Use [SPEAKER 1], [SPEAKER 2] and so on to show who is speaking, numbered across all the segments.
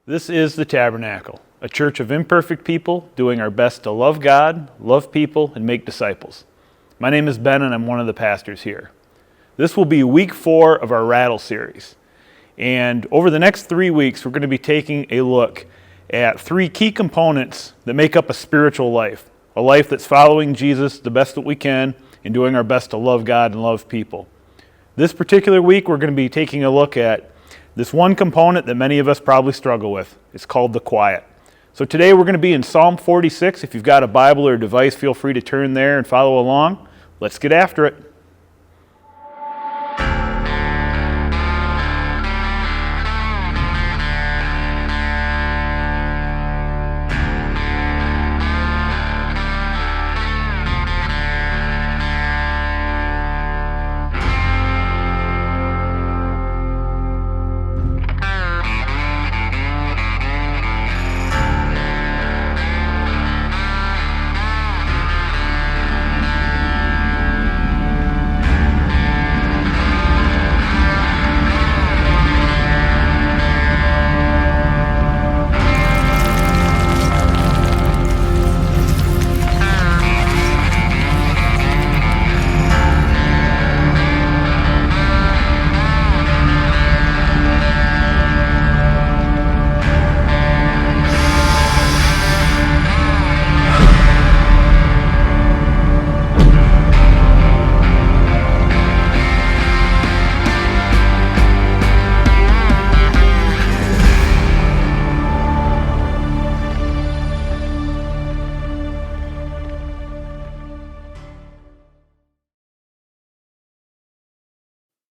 [SPEAKER 1] This is the Tabernacle, a church of imperfect people doing our best to love God, love people, and make disciples. My name is Ben, and I'm one of the pastors here. This will be week 4 of our Rattle series. And over the next 3 weeks, we're going to be taking a look at 3 key components that make up a spiritual life, a life that's following Jesus the best that we can and doing our best to love God and love people. This particular week, we're going to be taking a look at this one component that many of us probably struggle with. It's called the quiet. So today we're going to be in Psalm 46. If you've got a Bible or a device, feel free to turn there and follow along. Let's get after it.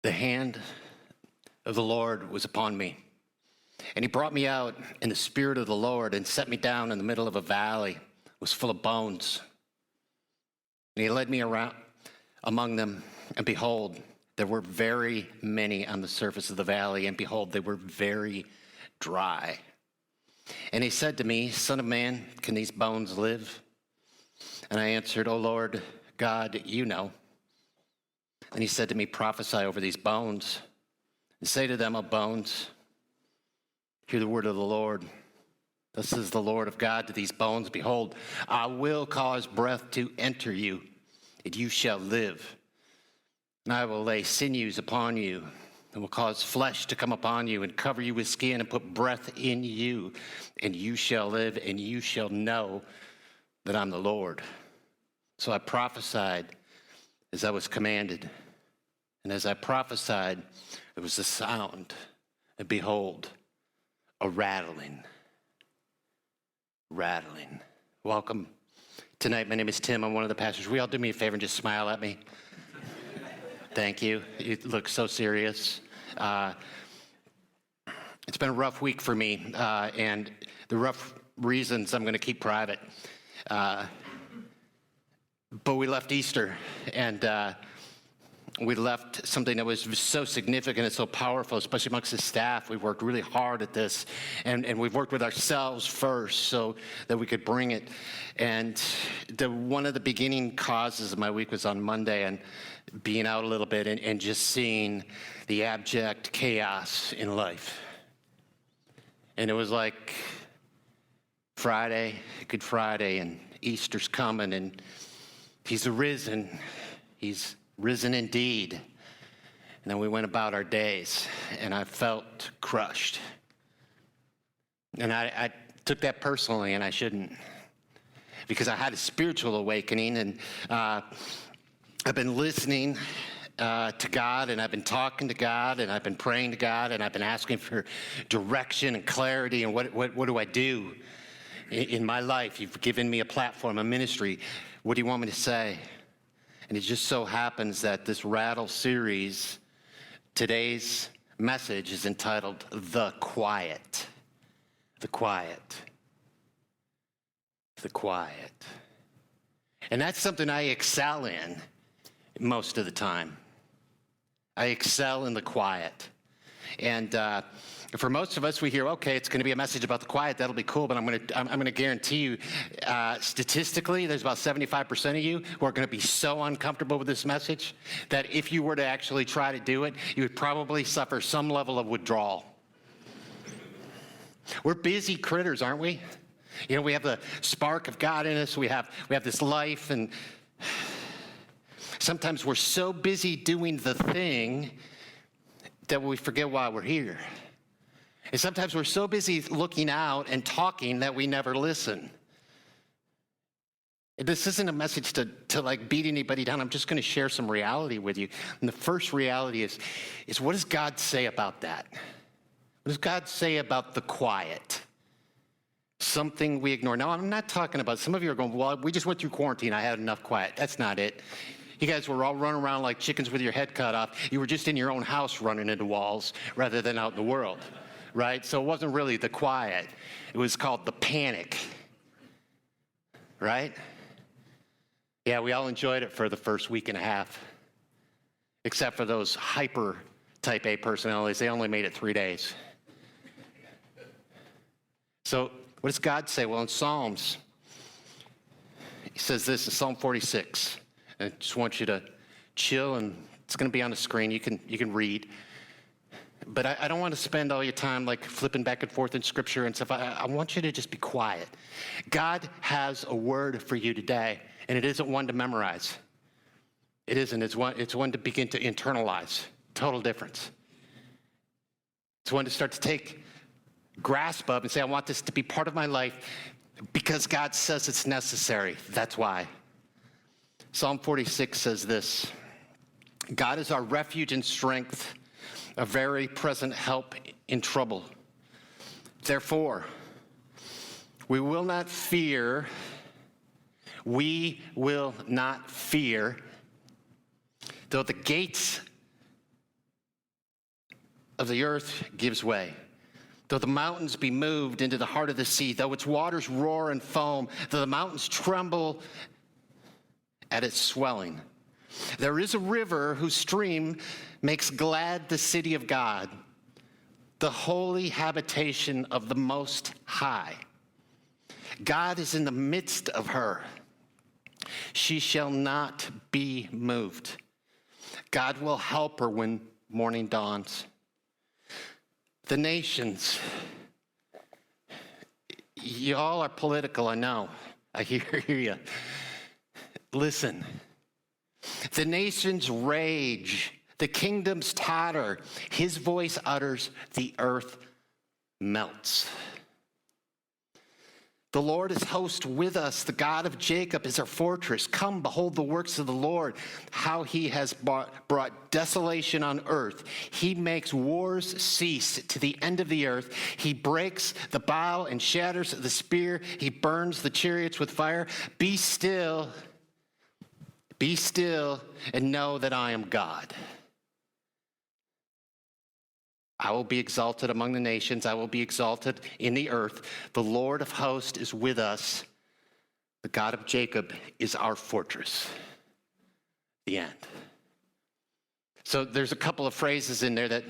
[SPEAKER 2] The hand of the Lord was upon me, and he brought me out in the spirit of the Lord and set me down in the middle of a valley that was full of bones. And he led me around among them, and behold, there were very many on the surface of the valley, and behold, they were very dry. And he said to me, Son of man, can these bones live? And I answered, O Lord God, you know. And he said to me, prophesy over these bones, and say to them, O bones, hear the word of the Lord. Thus says the Lord of God to these bones, behold, I will cause breath to enter you, and you shall live. And I will lay sinews upon you, and will cause flesh to come upon you, and cover you with skin, and put breath in you, and you shall live, and you shall know that I'm the Lord. So I prophesied as I was commanded. And as I prophesied, there was a sound, and behold, a rattling. Rattling. Welcome. Tonight, my name is Tim. I'm one of the pastors. Will you all do me a favor and just smile at me? Thank you. You look so serious. It's been a rough week for me, and the rough reasons I'm going to keep private. But we left Easter, and we left something that was so significant and so powerful, especially amongst the staff. We've worked really hard at this, and we've worked with ourselves first so that we could bring it. And one of the beginning causes of my week was on Monday, and being out a little bit and just seeing the abject chaos in life. And it was like Friday, Good Friday, and Easter's coming, and he's arisen. He's risen indeed. And then we went about our days, and I felt crushed. And I took that personally, and I shouldn't, because I had a spiritual awakening, and I've been listening to God, and I've been talking to God, and I've been praying to God, and I've been asking for direction and clarity, and what do I do in my life? You've given me a platform, a ministry. What do you want me to say? And it just so happens that this Rattle series, today's message is entitled, The Quiet. The Quiet. The Quiet. And that's something I excel in most of the time. I excel in the quiet. And for most of us, we hear, okay, it's going to be a message about the quiet. That'll be cool. But I'm going to guarantee you, statistically, there's about 75% of you who are going to be so uncomfortable with this message that if you were to actually try to do it, you would probably suffer some level of withdrawal. We're busy critters, aren't we? We have the spark of God in us. We have this life, and sometimes we're so busy doing the thing that we forget why we're here. And sometimes we're so busy looking out and talking that we never listen. This isn't a message to like beat anybody down. I'm just going to share some reality with you. And the first reality is what does God say about that? What does God say about the quiet? Something we ignore. Now, I'm not talking about, some of you are going, well, we just went through quarantine. I had enough quiet. That's not it. You guys were all running around like chickens with your head cut off. You were just in your own house running into walls rather than out in the world, right? So it wasn't really the quiet. It was called the panic, right? Yeah, we all enjoyed it for the first week and a half, except for those hyper type A personalities. They only made it 3 days. So what does God say? Well, in Psalms, he says this in Psalm 46. I just want you to chill, and it's going to be on the screen. You can read. But I don't want to spend all your time like flipping back and forth in Scripture and stuff. I want you to just be quiet. God has a word for you today, and it isn't one to memorize. It isn't. It's one to begin to internalize. Total difference. It's one to start to take grasp of and say, I want this to be part of my life because God says it's necessary. That's why. Psalm 46 says this: God is our refuge and strength, a very present help in trouble. Therefore, we will not fear. We will not fear, though the gates of the earth gives way, though the mountains be moved into the heart of the sea, though its waters roar and foam, though the mountains tremble at its swelling. There is a river whose stream makes glad the city of God, the holy habitation of the Most High. God is in the midst of her. She shall not be moved. God will help her when morning dawns. The nations, y'all are political, I know. I hear you. Listen. The nations rage, the kingdoms totter, his voice utters, the earth melts. The Lord is host with us. The God of Jacob is our fortress. Come, behold the works of the Lord, how he has brought desolation on earth. He makes wars cease to the end of the earth. He breaks the bow and shatters the spear. He burns the chariots with fire. Be still, and know that I am God. I will be exalted among the nations. I will be exalted in the earth. The Lord of hosts is with us. The God of Jacob is our fortress. The end. So there's a couple of phrases in there that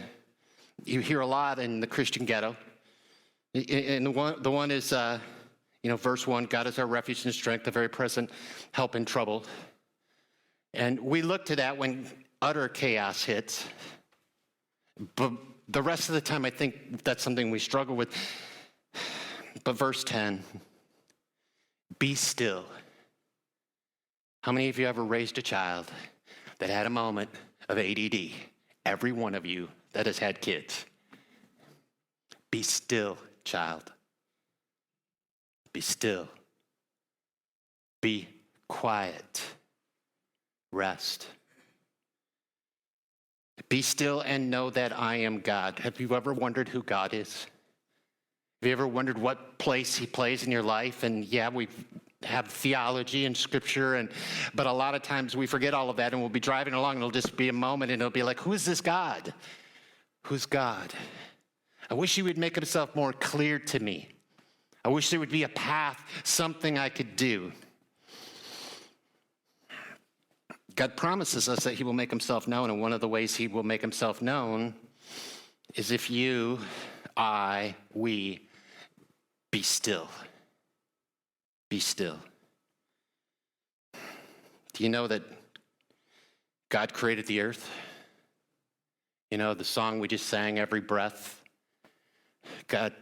[SPEAKER 2] you hear a lot in the Christian ghetto. And the one is, verse 1, God is our refuge and strength, a very present help in trouble. And we look to that when utter chaos hits. But the rest of the time, I think that's something we struggle with. But verse 10, be still. How many of you ever raised a child that had a moment of ADD? Every one of you that has had kids. Be still, child. Be still. Be quiet. Rest. Be still and know that I am God. Have you ever wondered who God is? Have you ever wondered what place he plays in your life? And yeah, we have theology and scripture, but a lot of times we forget all of that, and we'll be driving along and it'll just be a moment and it'll be like, who is this God? Who's God? I wish he would make himself more clear to me. I wish there would be a path, something I could do. God promises us that he will make himself known, and one of the ways he will make himself known is if you, we be still. Be still. Do you know that God created the earth? You know, the song we just sang, Every Breath. God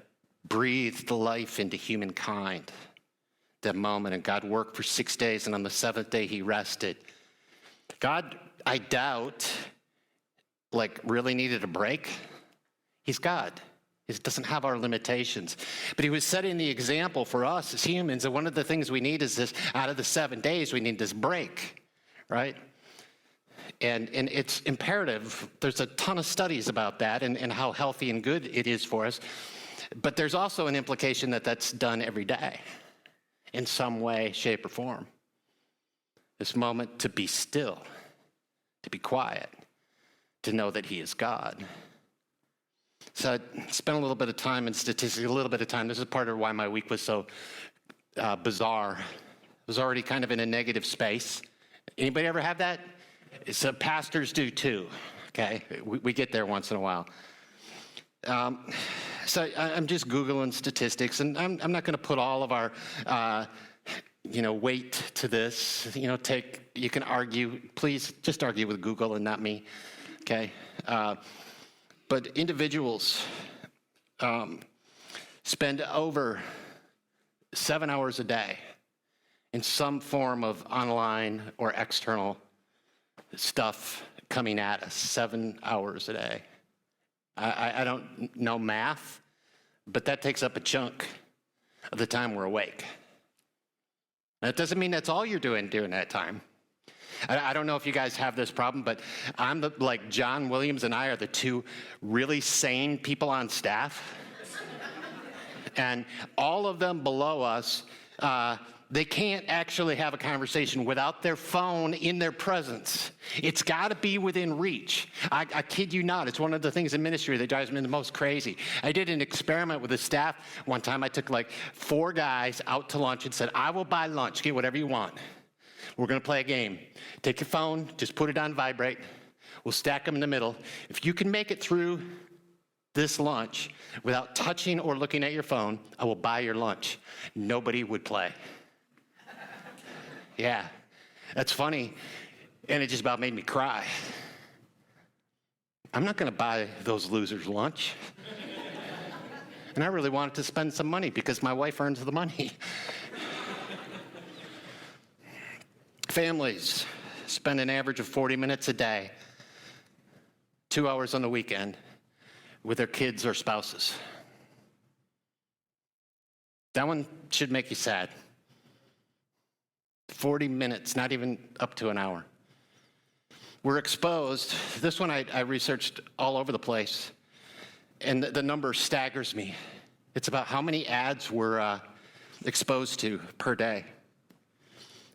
[SPEAKER 2] breathed life into humankind. That moment, and God worked for 6 days, and on the seventh day he rested. God, I doubt, really needed a break. He's God. He doesn't have our limitations. But he was setting the example for us as humans, and one of the things we need is this, out of the 7 days, we need this break, right? And it's imperative. There's a ton of studies about that and how healthy and good it is for us. But there's also an implication that that's done every day in some way, shape, or form. This moment to be still, to be quiet, to know that he is God. So I spent a little bit of time in statistics, a little bit of time. This is part of why my week was so bizarre. I was already kind of in a negative space. Anybody ever have that? So pastors do too, okay? We get there once in a while. So I'm just Googling statistics, and I'm not going to put all of our, weight to this. You can argue. Please just argue with Google and not me, okay? But individuals spend over 7 hours a day in some form of online or external stuff coming at us. 7 hours a day. I don't know math, but that takes up a chunk of the time we're awake. That doesn't mean that's all you're doing during that time. I don't know if you guys have this problem, but John Williams and I are the two really sane people on staff. And all of them below us, they can't actually have a conversation without their phone in their presence. It's got to be within reach. I kid you not. It's one of the things in ministry that drives me the most crazy. I did an experiment with the staff. One time I took 4 guys out to lunch and said, I will buy lunch. Get whatever you want. We're going to play a game. Take your phone, just put it on vibrate. We'll stack them in the middle. If you can make it through this lunch without touching or looking at your phone, I will buy your lunch. Nobody would play. Yeah, that's funny, and it just about made me cry. I'm not going to buy those losers lunch. And I really wanted to spend some money because my wife earns the money. Families spend an average of 40 minutes a day, 2 hours on the weekend, with their kids or spouses. That one should make you sad. 40 minutes, not even up to an hour. We're exposed. This one I researched all over the place, and the number staggers me. It's about how many ads we're exposed to per day.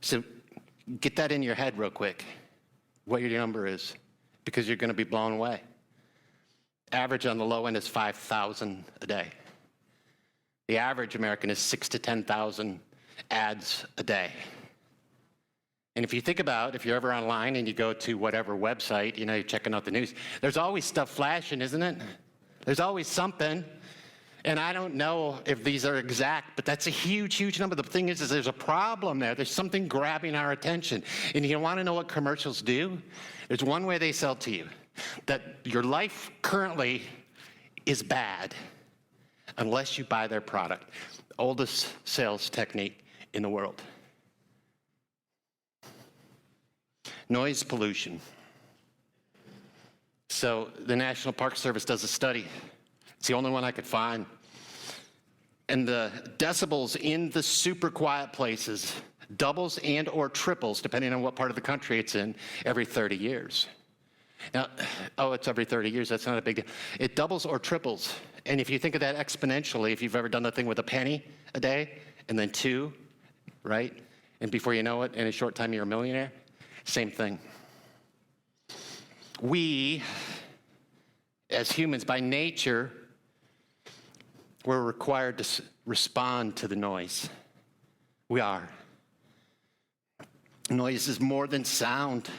[SPEAKER 2] So get that in your head real quick, what your number is, because you're going to be blown away. Average on the low end is 5,000 a day. The average American is 6,000 to 10,000 ads a day. And if you think about, if you're ever online and you go to whatever website, you're checking out the news, there's always stuff flashing, isn't it? There's always something. And I don't know if these are exact, but that's a huge, huge number. The thing is there's a problem there. There's something grabbing our attention. And you want to know what commercials do? There's one way they sell to you, that your life currently is bad unless you buy their product. Oldest sales technique in the world. Noise pollution. So the National Park Service does a study. It's the only one I could find. And the decibels in the super quiet places doubles and or triples, depending on what part of the country it's in, every 30 years. Now, it's every 30 years. That's not a big deal. It doubles or triples. And if you think of that exponentially, if you've ever done the thing with a penny a day, and then 2, right? And before you know it, in a short time, you're a millionaire. Same thing. We, as humans, by nature, we're required to respond to the noise. We are. Noise is more than sound.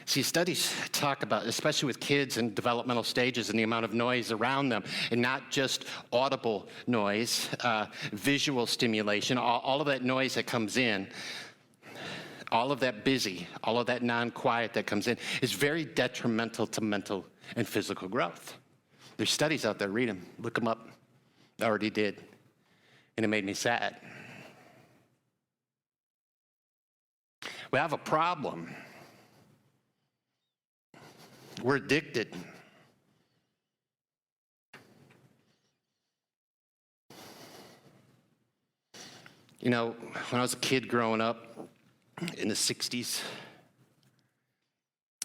[SPEAKER 2] See, studies talk about, especially with kids in developmental stages, and the amount of noise around them, and not just audible noise, visual stimulation, all of that noise that comes in, all of that busy, all of that non-quiet that comes in is very detrimental to mental and physical growth. There's studies out there, read them, look them up. I already did. And it made me sad. We have a problem. We're addicted. You know, when I was a kid growing up in the 60s,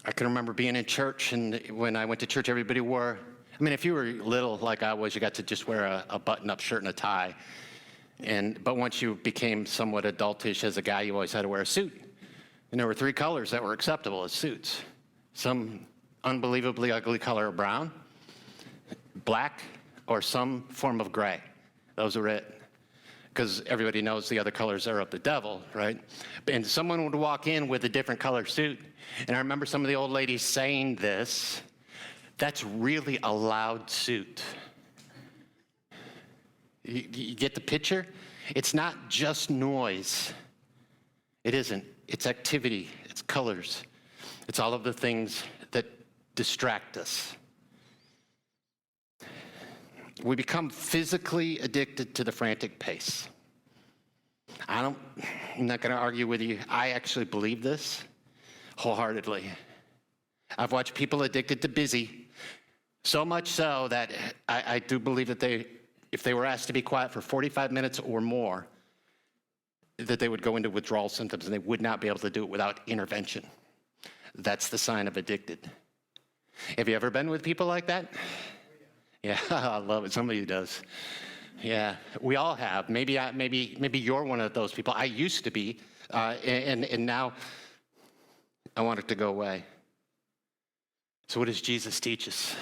[SPEAKER 2] I can remember being in church, and when I went to church, everybody wore, I mean, if you were little like I was, you got to just wear a button-up shirt and a tie. But once you became somewhat adultish as a guy, you always had to wear a suit. And there were 3 colors that were acceptable as suits. Some unbelievably ugly color of brown, black, or some form of gray. Those were it. Because everybody knows the other colors are of the devil, right? And someone would walk in with a different color suit. And I remember some of the old ladies saying this, that's really a loud suit. You get the picture? It's not just noise. It isn't. It's activity. It's colors. It's all of the things that distract us. We become physically addicted to the frantic pace. I'm not going to argue with you. I actually believe this wholeheartedly. I've watched people addicted to busy, so much so that I do believe that if they were asked to be quiet for 45 minutes or more, that they would go into withdrawal symptoms and they would not be able to do it without intervention. That's the sign of addicted. Have you ever been with people like that? Yeah, I love it. Somebody does. Yeah, we all have. Maybe you're one of those people. I used to be, and now I want it to go away. So what does Jesus teach us?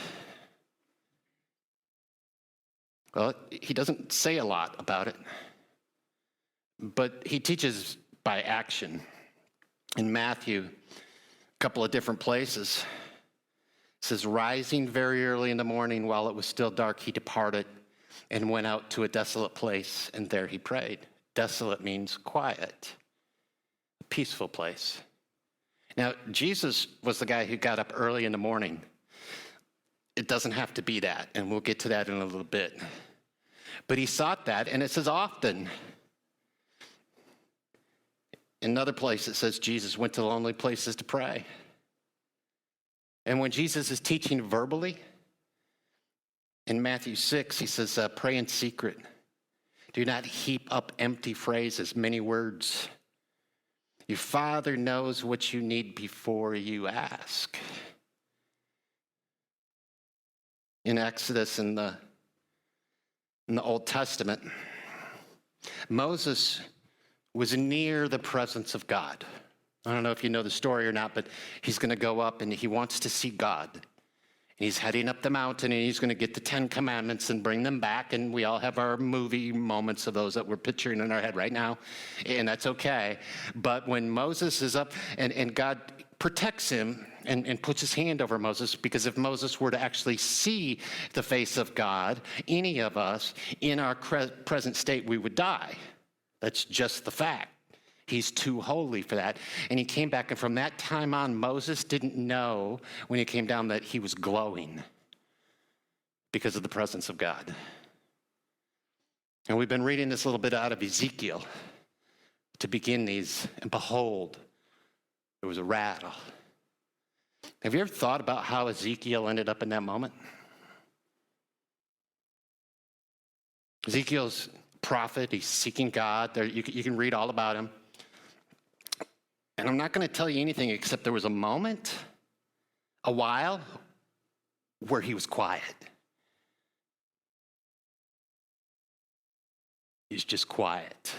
[SPEAKER 2] Well, he doesn't say a lot about it, but he teaches by action. In Matthew, a couple of different places, it says, rising very early in the morning while it was still dark, he departed and went out to a desolate place, and there he prayed. Desolate means quiet, a peaceful place. Now, Jesus was the guy who got up early in the morning. It doesn't have to be that, and we'll get to that in a little bit. But he sought that, and it says often. In another place, it says Jesus went to lonely places to pray. And when Jesus is teaching verbally, in Matthew 6, he says, pray in secret. Do not heap up empty phrases, many words. Your Father knows what you need before you ask. In Exodus, in the Old Testament, Moses was near the presence of God. I don't know if you know the story or not, but he's going to go up and he wants to see God. And he's heading up the mountain and he's going to get the 10 Commandments and bring them back. And we all have our movie moments of those that we're picturing in our head right now. And that's okay. But when Moses is up and God protects him and puts his hand over Moses, because if Moses were to actually see the face of God, any of us in our present state, we would die. That's just the fact. He's too holy for that. And he came back, and from that time on, Moses didn't know when he came down that he was glowing because of the presence of God. And we've been reading this a little bit out of Ezekiel to begin these. And behold, there was a rattle. Have you ever thought about how Ezekiel ended up in that moment? Ezekiel's prophet, he's seeking God. You can read all about him. And I'm not going to tell you anything except there was a moment, a while, where he was quiet. He's just quiet.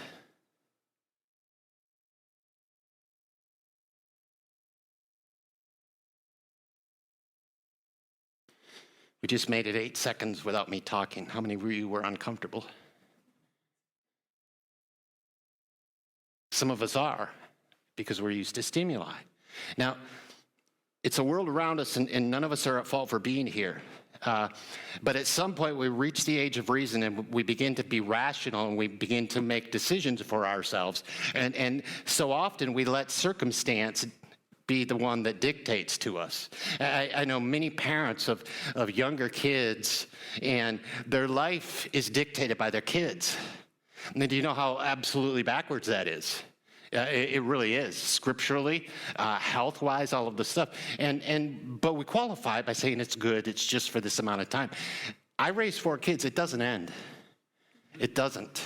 [SPEAKER 2] We just made it 8 seconds without me talking. How many of you were uncomfortable? Some of us are, because we're used to stimuli. Now, it's a world around us, and none of us are at fault for being here. But at some point, we reach the age of reason, and we begin to be rational, and we begin to make decisions for ourselves. And so often, we let circumstance be the one that dictates to us. I know many parents of younger kids, and their life is dictated by their kids. And do you know how absolutely backwards that is? It really is, scripturally, health-wise, all of the stuff. But we qualify it by saying it's good, it's just for this amount of time. I raised 4 kids, it doesn't end. It doesn't.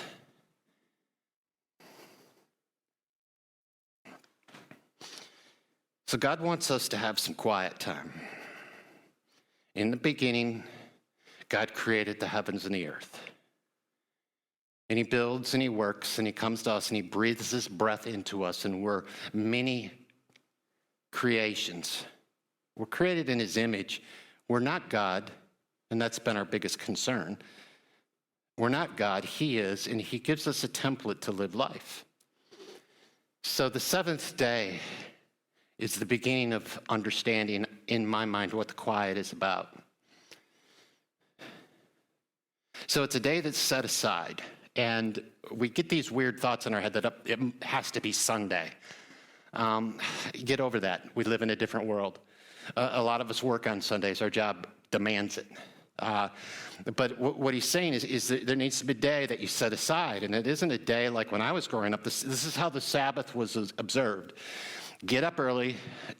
[SPEAKER 2] So God wants us to have some quiet time. In the beginning, God created the heavens and the earth. And he builds and he works and he comes to us and he breathes his breath into us, and we're many creations. We're created in his image. We're not God, and that's been our biggest concern. We're not God, he is, and he gives us a template to live life. So the 7th day is the beginning of understanding, in my mind, what the quiet is about. So it's a day that's set aside, and we get these weird thoughts in our head that it has to be Sunday. Get over that. We live in a different world. A lot of us work on Sundays. Our job demands it. But what he's saying is that there needs to be a day that you set aside, and it isn't a day like when I was growing up. This is how the Sabbath was observed. Get up early,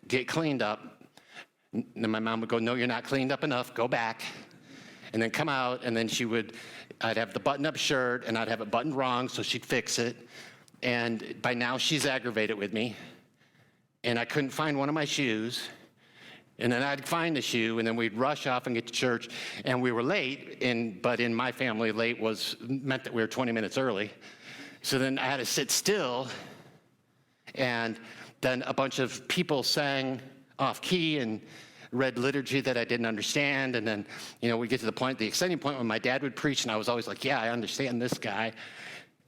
[SPEAKER 2] get cleaned up. And my mom would go, no, you're not cleaned up enough, go back. And then come out, and then I'd have the button-up shirt, and I'd have it buttoned wrong, so she'd fix it. And by now, she's aggravated with me. And I couldn't find one of my shoes. And then I'd find the shoe, and then we'd rush off and get to church. And we were late, but in my family, late meant that we were 20 minutes early. So then I had to sit still, and then a bunch of people sang off key and read liturgy that I didn't understand. And then, we get to the exciting point when my dad would preach, and I was always like, yeah, I understand this guy.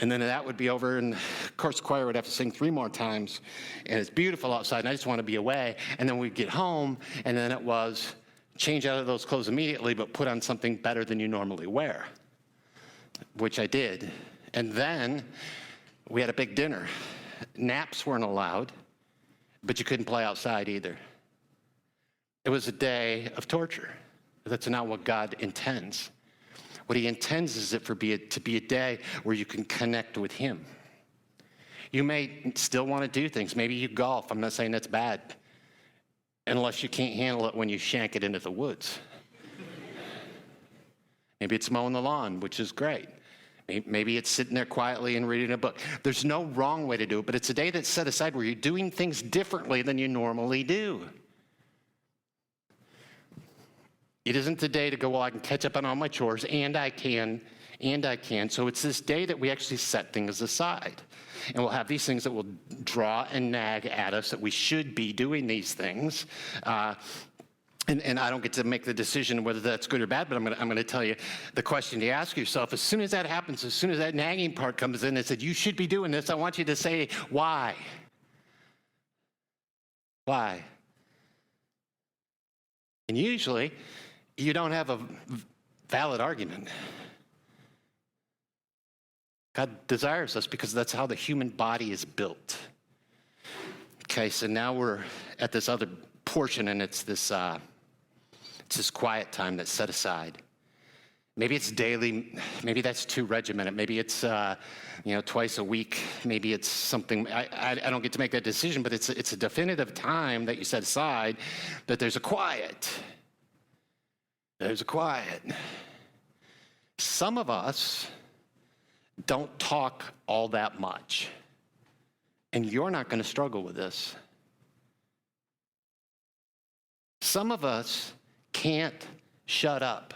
[SPEAKER 2] And then that would be over, and of course the choir would have to sing 3 more times, and it's beautiful outside, and I just want to be away. And then we'd get home, and then it was change out of those clothes immediately, but put on something better than you normally wear, which I did. And then we had a big dinner. Naps weren't allowed, but you couldn't play outside either. It was a day of torture. That's not what God intends. What he intends is it to be a day where you can connect with him. You may still want to do things. Maybe you golf. I'm not saying that's bad, unless you can't handle it when you shank it into the woods. Maybe it's mowing the lawn, which is great. Maybe it's sitting there quietly and reading a book. There's no wrong way to do it, but it's a day that's set aside where you're doing things differently than you normally do. It isn't the day to go, well, I can catch up on all my chores, and I can. So it's this day that we actually set things aside. And we'll have these things that will draw and nag at us that we should be doing these things. And I don't get to make the decision whether that's good or bad, but I'm going to tell you the question to ask yourself. As soon as that happens, as soon as that nagging part comes in and said, you should be doing this, I want you to say, why? Why? And usually, you don't have a valid argument. God desires us because that's how the human body is built. Okay, so now we're at this other portion, and it's this quiet time that's set aside. Maybe it's daily. Maybe that's too regimented. Maybe it's twice a week. Maybe it's something. I don't get to make that decision, but it's a definitive time that you set aside that there's a quiet. There's a quiet. Some of us don't talk all that much, and you're not going to struggle with this. Some of us can't shut up.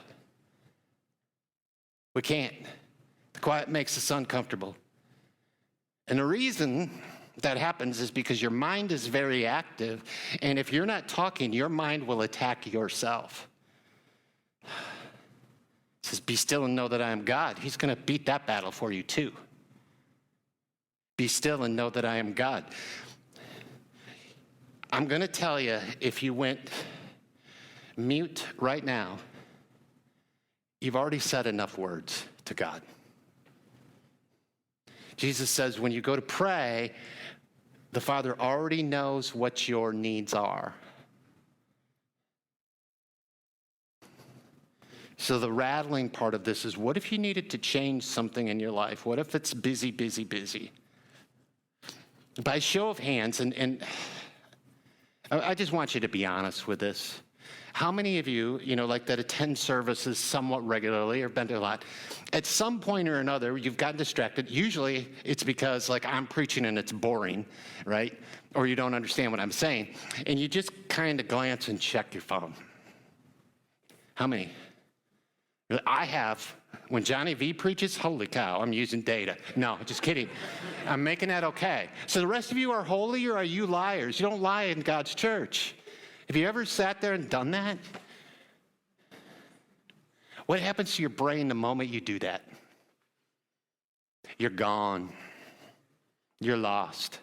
[SPEAKER 2] We can't. The quiet makes us uncomfortable. And the reason that happens is because your mind is very active, and if you're not talking, your mind will attack yourself. It says, be still and know that I am God. He's going to beat that battle for you too. Be still and know that I am God. I'm going to tell you, if you went mute right now, you've already said enough words to God. Jesus says when you go to pray, the Father already knows what your needs are. So the rattling part of this is, what if you needed to change something in your life? What if it's busy, busy, busy? By show of hands, and I just want you to be honest with this. How many of you, like that attend services somewhat regularly or been to a lot, at some point or another, you've gotten distracted. Usually it's because like I'm preaching and it's boring, right? Or you don't understand what I'm saying. And you just kind of glance and check your phone. How many? I have. When Johnny V preaches, holy cow, I'm using data. No, just kidding. I'm making that okay. So the rest of you are holy, or are you liars? You don't lie in God's church. Have you ever sat there and done that? What happens to your brain the moment you do that? You're gone. You're lost.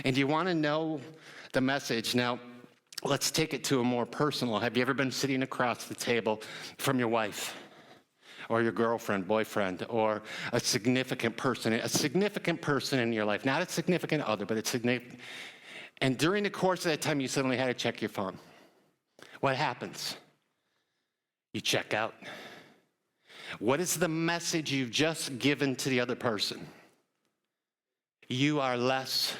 [SPEAKER 2] And you want to know the message. Now, let's take it to a more personal. Have you ever been sitting across the table from your wife? Or your girlfriend, boyfriend, or a significant person in your life. Not a significant other, but it's significant. And during the course of that time, you suddenly had to check your phone. What happens? You check out. What is the message you've just given to the other person? You are less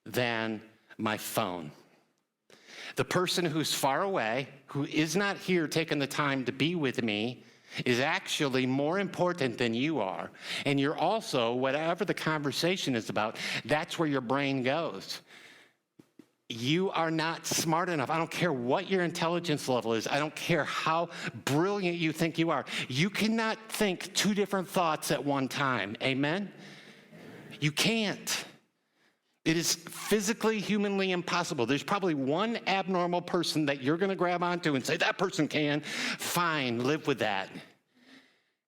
[SPEAKER 2] than my phone. The person who's far away, who is not here taking the time to be with me, is actually more important than you are. And you're also, whatever the conversation is about, that's where your brain goes. You are not smart enough. I don't care what your intelligence level is. I don't care how brilliant you think you are. You cannot think two different thoughts at one time. Amen? You can't. It is physically, humanly impossible. There's probably one abnormal person that you're going to grab onto and say, that person can. Fine, live with that.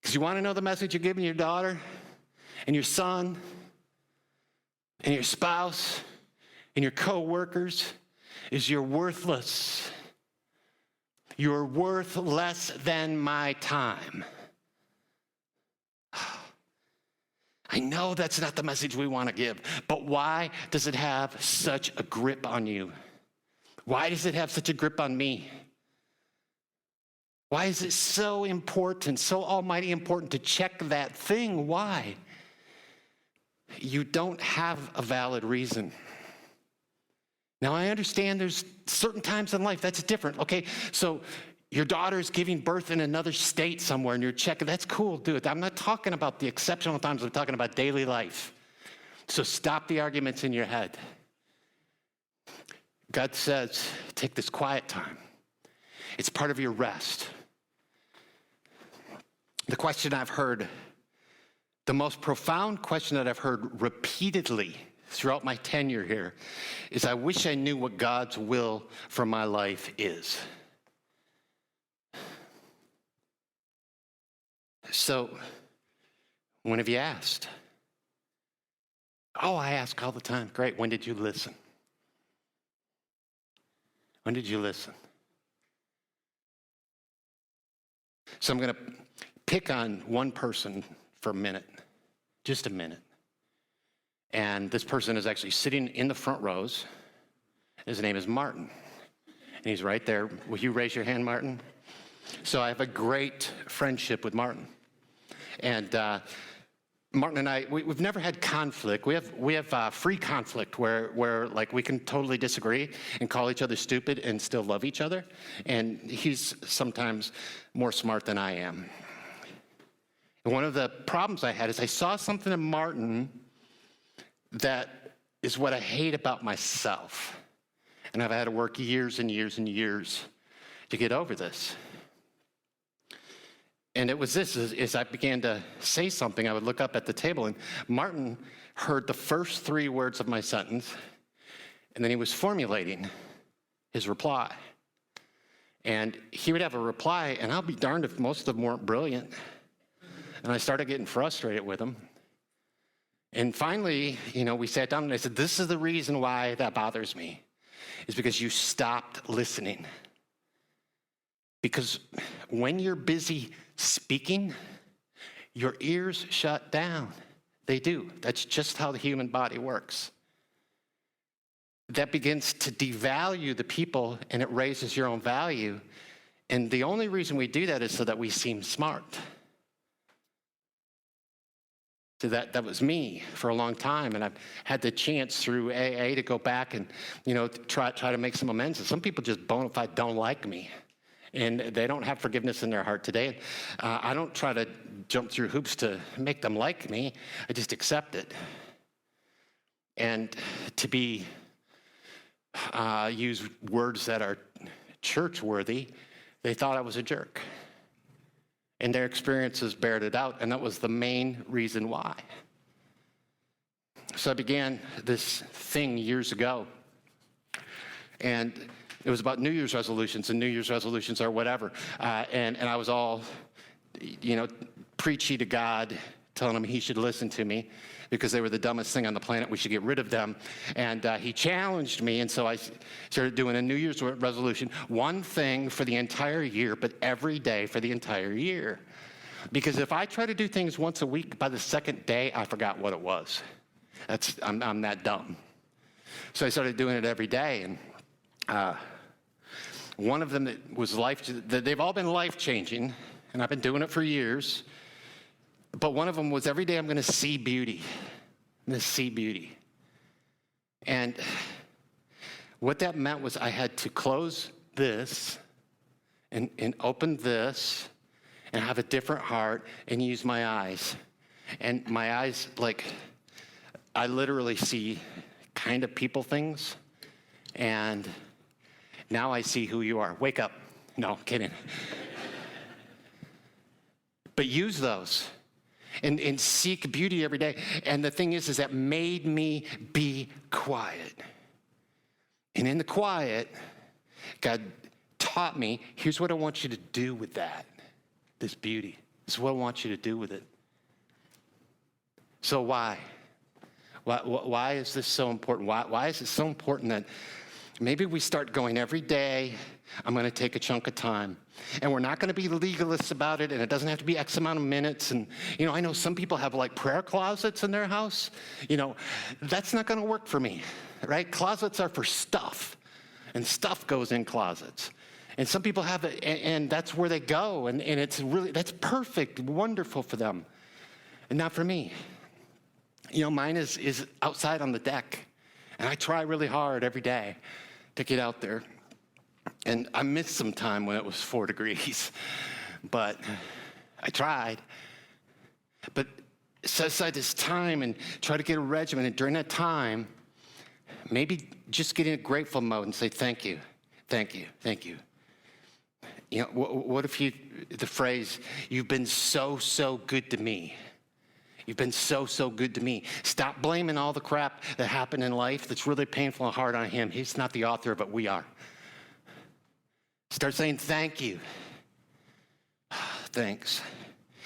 [SPEAKER 2] Because you want to know the message you're giving your daughter and your son and your spouse and your co-workers is you're worthless. You're worth less than my time. I know that's not the message we want to give, but why does it have such a grip on you? Why does it have such a grip on me? Why is it so important, so almighty important to check that thing? Why? You don't have a valid reason. Now, I understand there's certain times in life that's different. Okay, so your daughter's giving birth in another state somewhere and you're checking. That's cool, do it. I'm not talking about the exceptional times. I'm talking about daily life. So stop the arguments in your head. God says, take this quiet time. It's part of your rest. The question I've heard, the most profound question that I've heard repeatedly throughout my tenure here is, I wish I knew what God's will for my life is. So, when have you asked? Oh, I ask all the time. Great. When did you listen? When did you listen? So I'm going to pick on one person for a minute, just a minute. And this person is actually sitting in the front rows. His name is Martin. And he's right there. Will you raise your hand, Martin? So I have a great friendship with Martin. And Martin and I, we've never had conflict. We have free conflict where like we can totally disagree and call each other stupid and still love each other. And he's sometimes more smart than I am. And one of the problems I had is I saw something in Martin that is what I hate about myself. And I've had to work years and years and years to get over this. And it was this, as I began to say something, I would look up at the table, and Martin heard the first 3 words of my sentence, and then he was formulating his reply. And he would have a reply, and I'll be darned if most of them weren't brilliant. And I started getting frustrated with him. And finally, we sat down, and I said, this is the reason why that bothers me, is because you stopped listening. Because when you're busy speaking, your ears shut down. They do. That's just how the human body works. that begins to devalue the people, and it raises your own value. And the only reason we do that is so that we seem smart. So that was me for a long time, and I've had the chance through AA to go back and, try to make some amends. And some people just bona fide don't like me, and they don't have forgiveness in their heart today. I don't try to jump through hoops to make them like me. I just accept it. And to use words that are church-worthy, they thought I was a jerk. And their experiences bared it out, and that was the main reason why. So I began this thing years ago, and it was about New Year's resolutions, and New Year's resolutions are whatever. And I was all, preachy to God, telling him he should listen to me because they were the dumbest thing on the planet. We should get rid of them. And he challenged me, and so I started doing a New Year's resolution, one thing for the entire year, but every day for the entire year. Because if I try to do things once a week, by the second day, I forgot what it was. I'm that dumb. So I started doing it every day, and one of them that was they've all been life-changing, and I've been doing it for years. But one of them was every day I'm going to see beauty. I'm going to see beauty. And what that meant was I had to close this and open this and have a different heart and use my eyes. And my eyes, I literally see kind of people things. And now I see who you are. Wake up. No, kidding. But use those. And seek beauty every day. And the thing is that made me be quiet. And in the quiet, God taught me, here's what I want you to do with that, this beauty. This is what I want you to do with it. So why? Why is this so important? Why is it so important that maybe we start going every day, I'm going to take a chunk of time. And we're not going to be legalists about it, and it doesn't have to be X amount of minutes. And, I know some people have prayer closets in their house. That's not going to work for me, right? Closets are for stuff, and stuff goes in closets. And some people have it, and that's where they go, and that's perfect, wonderful for them, and not for me. Mine is outside on the deck, and I try really hard every day to get out there. And I missed some time when it was 4 degrees, but I tried. But set aside this time and try to get a regimen, and during that time, maybe just get in a grateful mode and say, thank you, thank you, thank you. What if the phrase, you've been so good to me. You've been so good to me. Stop blaming all the crap that happened in life that's really painful and hard on him. He's not the author of it, we are. Start saying thank you. Thanks.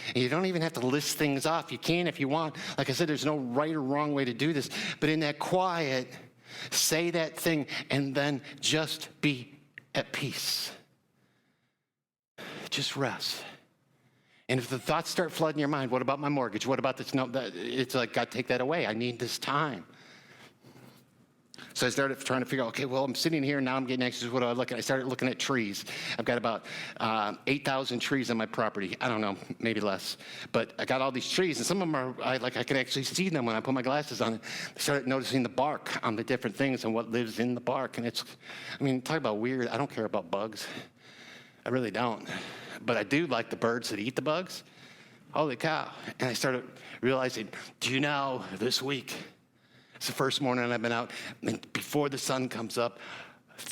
[SPEAKER 2] And you don't even have to list things off. You can if you want. Like I said, there's no right or wrong way to do this. But in that quiet, say that thing and then just be at peace. Just rest. And if the thoughts start flooding your mind, what about my mortgage? What about this? No, it's like, God, take that away. I need this time. So I started trying to figure out, okay, well, I'm sitting here, now I'm getting anxious. What do I look at? I started looking at trees. I've got about 8,000 trees on my property. I don't know, maybe less. But I got all these trees, and some of them are, I can actually see them when I put my glasses on. I started noticing the bark on the different things and what lives in the bark. And talk about weird. I don't care about bugs. I really don't. But I do like the birds that eat the bugs. Holy cow. And I started realizing, do you know, this week, it's the first morning I've been out, and before the sun comes up,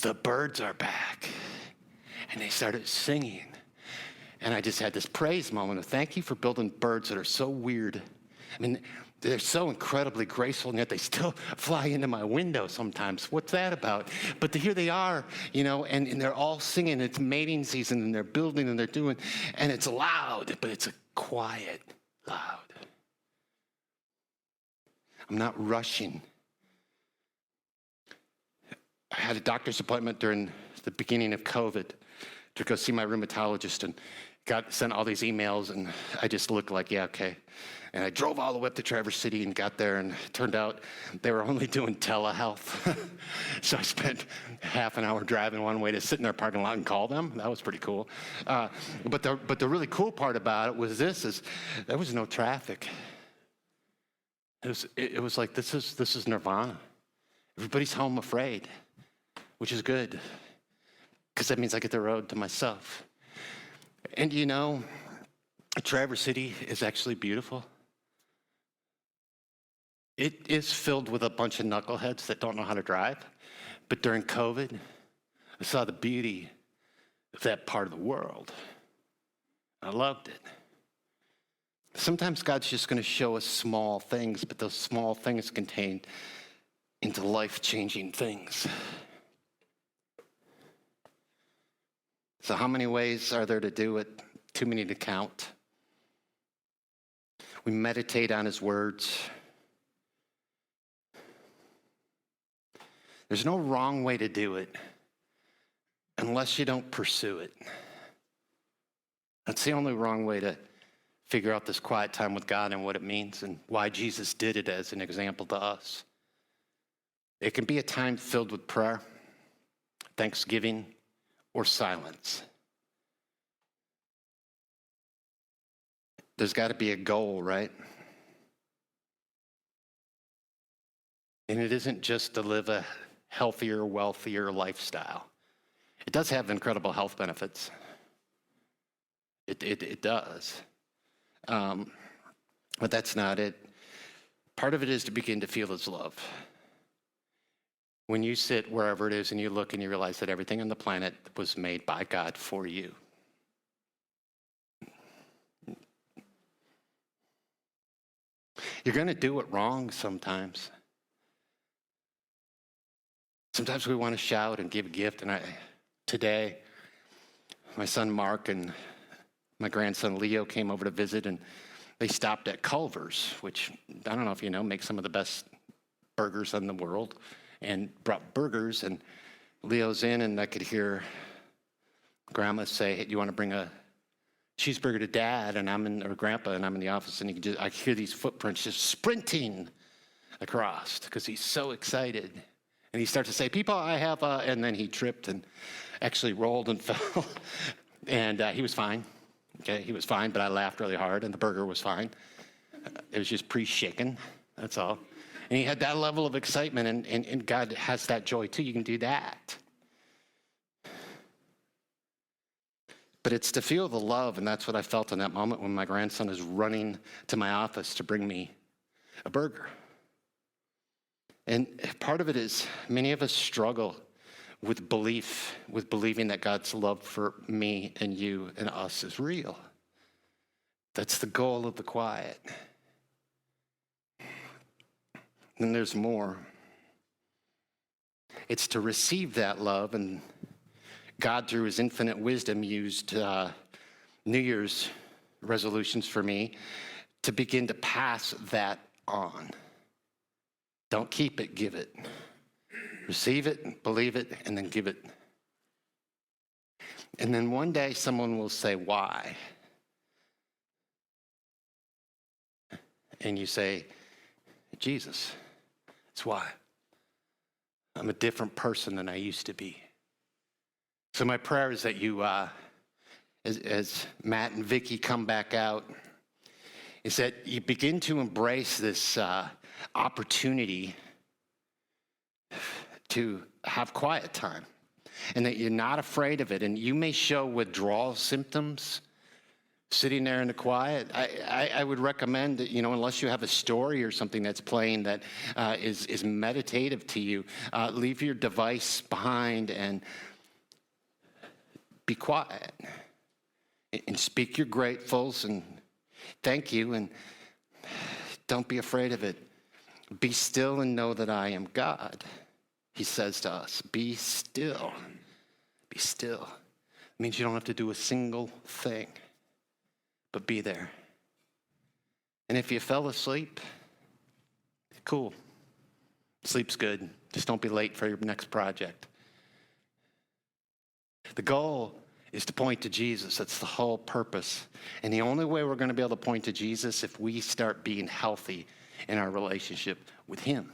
[SPEAKER 2] the birds are back. And they started singing. And I just had this praise moment of thank you for building birds that are so weird. They're so incredibly graceful, and yet they still fly into my window sometimes. What's that about? But here they are, and they're all singing. It's mating season, and they're building, and they're doing, and it's loud, but it's a quiet loud. I'm not rushing. I had a doctor's appointment during the beginning of COVID to go see my rheumatologist, and sent all these emails, and I just looked like, yeah, okay. And I drove all the way up to Traverse City and got there, and it turned out they were only doing telehealth. So I spent half an hour driving one way to sit in their parking lot and call them. That was pretty cool. But the really cool part about it was there was no traffic. It was like, this is nirvana. Everybody's home afraid, which is good, because that means I get the road to myself. And you know, Traverse City is actually beautiful. It is filled with a bunch of knuckleheads that don't know how to drive. But during COVID, I saw the beauty of that part of the world. I loved it. Sometimes God's just going to show us small things, but those small things contain into life-changing things. So how many ways are there to do it? Too many to count. We meditate on his words. There's no wrong way to do it unless you don't pursue it. That's the only wrong way to figure out this quiet time with God and what it means and why Jesus did it as an example to us. It can be a time filled with prayer, thanksgiving, or silence. There's got to be a goal, right? And it isn't just to live a healthier, wealthier lifestyle. It does have incredible health benefits. It does. But that's not it. Part of it is to begin to feel his love. When you sit wherever it is and you look and you realize that everything on the planet was made by God for you. You're going to do it wrong sometimes. Sometimes we want to shout and give a gift. And today, my son Mark and my grandson Leo came over to visit, and they stopped at Culver's, which, I don't know if you know, makes some of the best burgers in the world, and brought burgers. And Leo's in, and I could hear Grandma say, hey, do you want to bring a cheeseburger to Dad? Or Grandpa, and I'm in the office, and I hear these footprints just sprinting across because he's so excited. And he starts to say, people, I have, and then he tripped and actually rolled and fell. And he was fine. Okay, he was fine, but I laughed really hard, and the burger was fine. It was just pre-shaken, that's all. And he had that level of excitement, and God has that joy too. You can do that. But it's to feel the love, and that's what I felt in that moment when my grandson is running to my office to bring me a burger. And part of it is many of us struggle with believing that God's love for me and you and us is real. That's the goal of the quiet. Then there's more. It's to receive that love, and God, through his infinite wisdom, used New Year's resolutions for me to begin to pass that on. Don't keep it, give it. Receive it, believe it, and then give it. And then one day someone will say, why? And you say, Jesus, that's why. I'm a different person than I used to be. So my prayer is that you, as Matt and Vicky come back out, is that you begin to embrace this opportunity to have quiet time, and that you're not afraid of it. And you may show withdrawal symptoms sitting there in the quiet. I would recommend that, unless you have a story or something that's playing that is meditative to you, leave your device behind and be quiet and speak your gratefuls and thank you, and don't be afraid of it. Be still and know that I am God. He says to us, be still. Be still. It means you don't have to do a single thing, but be there. And if you fell asleep, cool. Sleep's good. Just don't be late for your next project. The goal is to point to Jesus. That's the whole purpose. And the only way we're going to be able to point to Jesus if we start being healthy in our relationship with him.